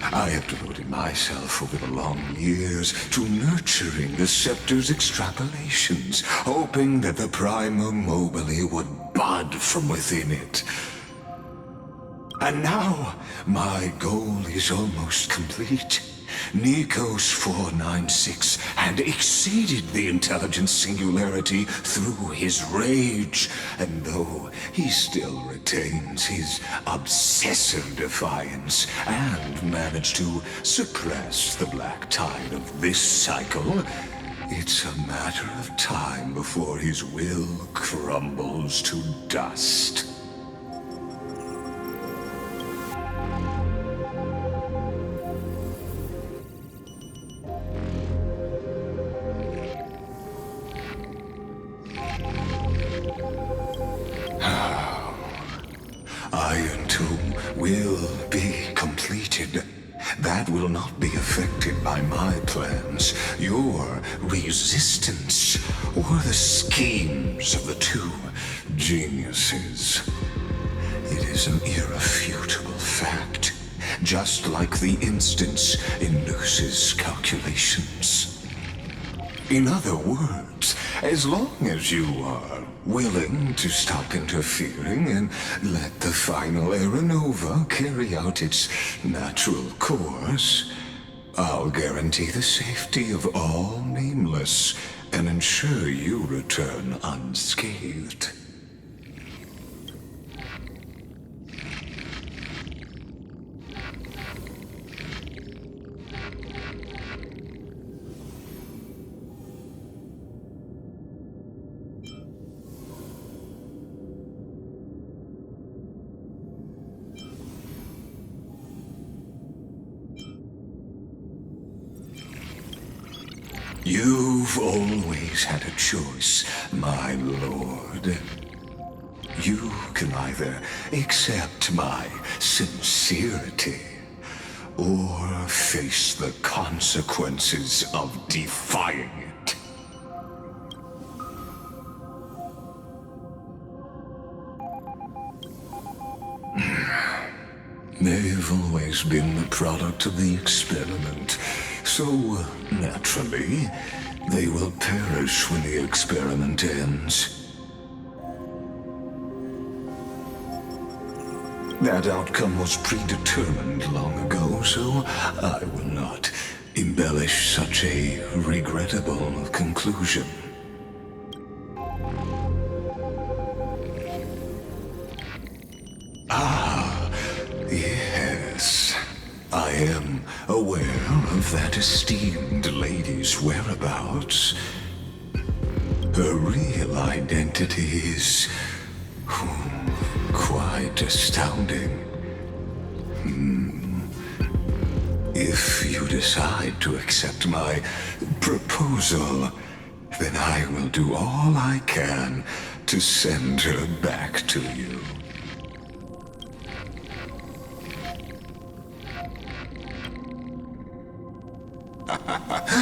I have devoted myself over the long years to nurturing the scepter's extrapolations, hoping that the Prima Mobile would bud from within it. And now, my goal is almost complete. Nikos 496 had exceeded the intelligence singularity through his rage, and though he still retains his obsessive defiance and managed to suppress the black tide of this cycle, it's a matter of time before his will crumbles to dust. Iron Tomb will be completed. That will not be affected by my plans, your resistance, or the schemes of the two geniuses. It is an irrefutable fact, just like the instance in Luce's calculations. In other words, as long as you are willing to stop interfering and let the final Aeronova carry out its natural course, I'll guarantee the safety of all Nameless and ensure you return unscathed. You've always had a choice, my lord. You can either accept my sincerity or face the consequences of defying it. They've always been the product of the experiment. So, naturally, they will perish when the experiment ends. That outcome was predetermined long ago, so I will not embellish such a regrettable conclusion. Yes. I am aware of that esteemed lady's whereabouts. Her real identity is quite astounding. If you decide to accept my proposal, then I will do all I can to send her back to you.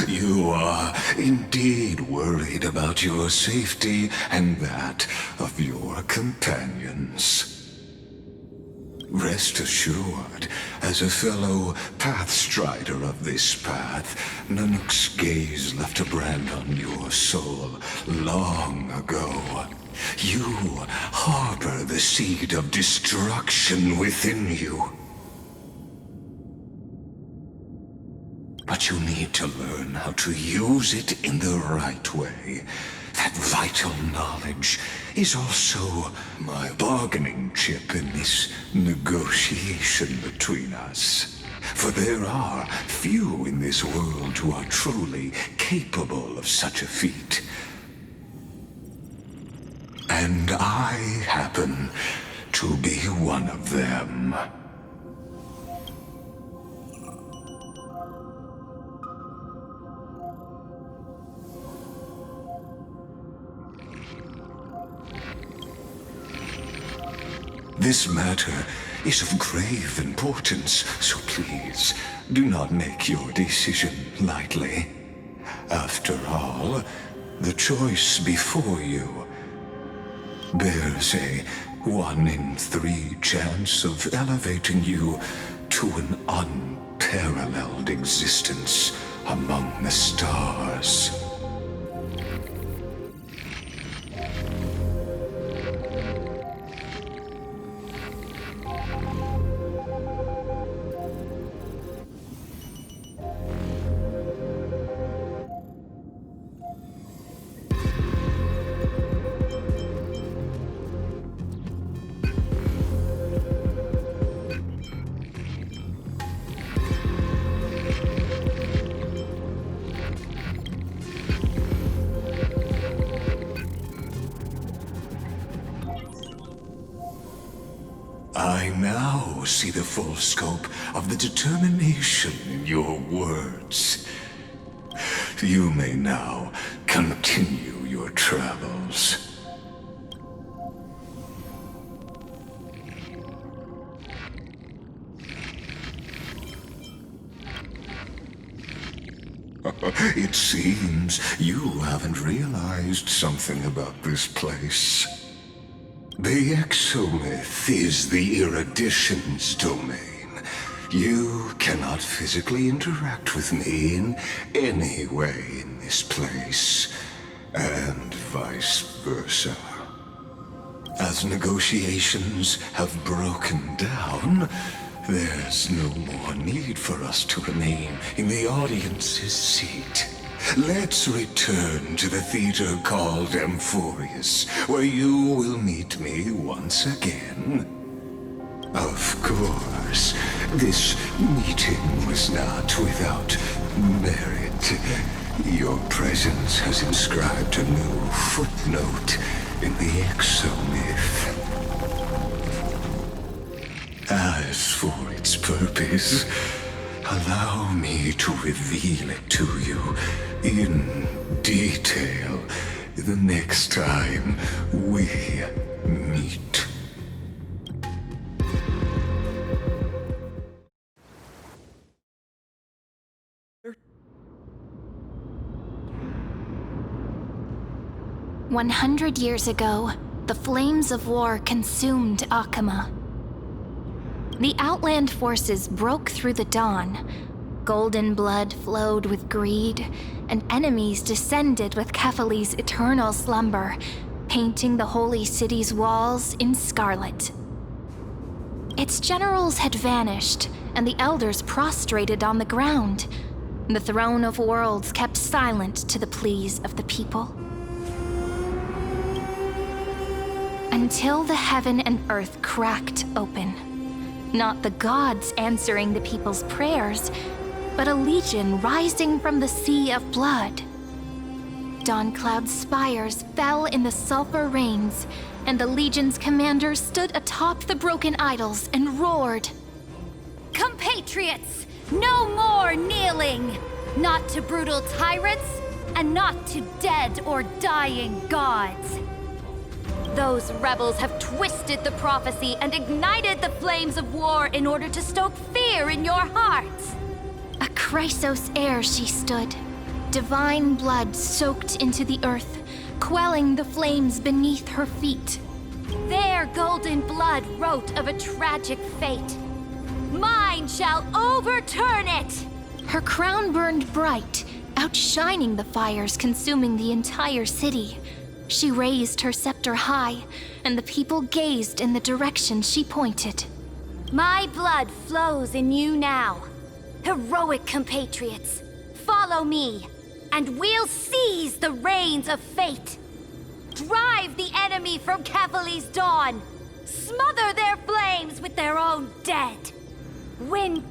You are indeed worried about your safety and that of your companions. Rest assured, as a fellow pathstrider of this path, Nanook's gaze left a brand on your soul long ago. You harbor the seed of destruction within you. But you need to learn how to use it in the right way. That vital knowledge is also my bargaining chip in this negotiation between us. For there are few in this world who are truly capable of such a feat. And I happen to be one of them. This matter is of grave importance, so please do not make your decision lightly. After all, the choice before you bears a 1 in 3 chance of elevating you to an unparalleled existence among the stars. I now see the full scope of the determination in your words. You may now continue your travels. It seems you haven't realized something about this place. The exomyth is the erudition's domain. You cannot physically interact with me in any way in this place, and vice versa. As negotiations have broken down, there's no more need for us to remain in the audience's seat. Let's return to the theater called Amphorius, where you will meet me once again. Of course, this meeting was not without merit. Your presence has inscribed a new footnote in the exomyth. As for its purpose, allow me to reveal it to you in detail the next time we meet. "100 years ago, the flames of war consumed Akama. The Outland forces broke through the dawn. Golden blood flowed with greed, and enemies descended with Kefali's eternal slumber, painting the holy city's walls in scarlet. Its generals had vanished, and the elders prostrated on the ground. The throne of worlds kept silent to the pleas of the people. Until the heaven and earth cracked open. Not the gods answering the people's prayers, but a legion rising from the sea of blood. Dawncloud's spires fell in the sulfur rains, and the legion's commander stood atop the broken idols and roared, "Compatriots, no more kneeling! Not to brutal tyrants, and not to dead or dying gods! Those rebels have twisted the prophecy and ignited the flames of war in order to stoke fear in your hearts." A Chrysos heir she stood, divine blood soaked into the earth, quelling the flames beneath her feet. Their golden blood wrote of a tragic fate. Mine shall overturn it! Her crown burned bright, outshining the fires consuming the entire city. She raised her scepter high, and the people gazed in the direction she pointed. My blood flows in you now. Heroic compatriots, follow me, and we'll seize the reins of fate. Drive the enemy from Kefali's dawn. Smother their flames with their own dead. Win.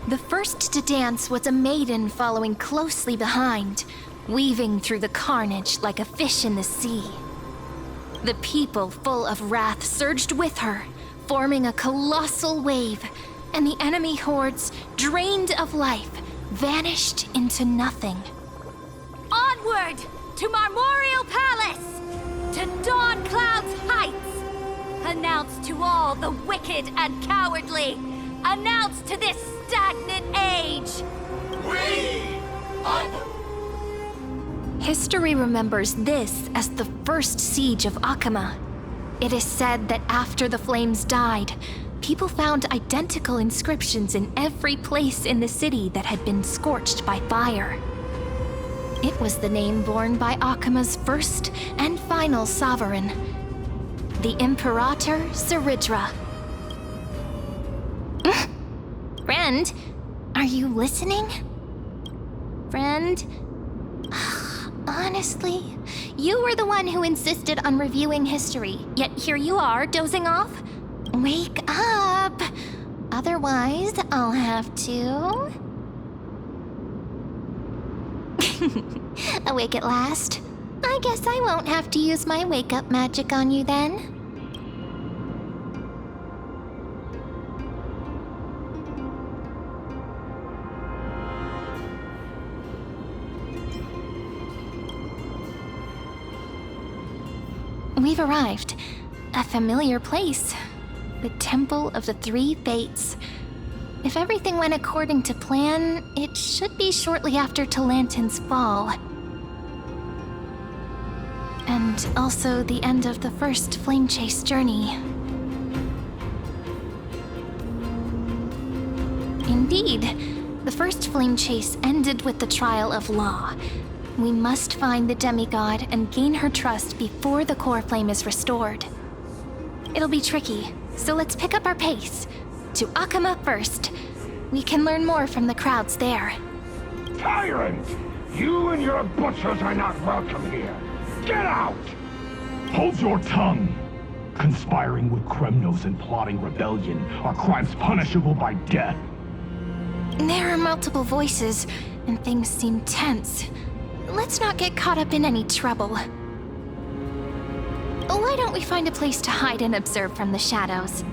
The first to dance was a maiden following closely behind, weaving through the carnage like a fish in the sea. The people, full of wrath, surged with her, forming a colossal wave, and the enemy hordes, drained of life, vanished into nothing. Onward! To Marmorial Palace! To Dawncloud's heights! Announce to all the wicked and cowardly! Announce to this stagnant age! History remembers this as the first siege of Akama. It is said that after the flames died, people found identical inscriptions in every place in the city that had been scorched by fire. It was the name borne by Akima's first and final sovereign, the Imperator Zeridra. Friend, are you listening? Friend? Honestly, you were the one who insisted on reviewing history, yet here you are, dozing off? Wake up! Otherwise, I'll have to... Awake at last? I guess I won't have to use my wake-up magic on you then. We've arrived. A familiar place. The Temple of the Three Fates. If everything went according to plan, it should be shortly after Talantin's fall. And also the end of the first Flame Chase journey. Indeed, the first Flame Chase ended with the trial of Law. We must find the demigod and gain her trust before the core flame is restored. It'll be tricky, so let's pick up our pace. To Akama first. We can learn more from the crowds there. Tyrant! You and your butchers are not welcome here. Get out! Hold your tongue! Conspiring with Kremnos and plotting rebellion are crimes punishable by death. There are multiple voices, and things seem tense. Let's not get caught up in any trouble. Why don't we find a place to hide and observe from the shadows?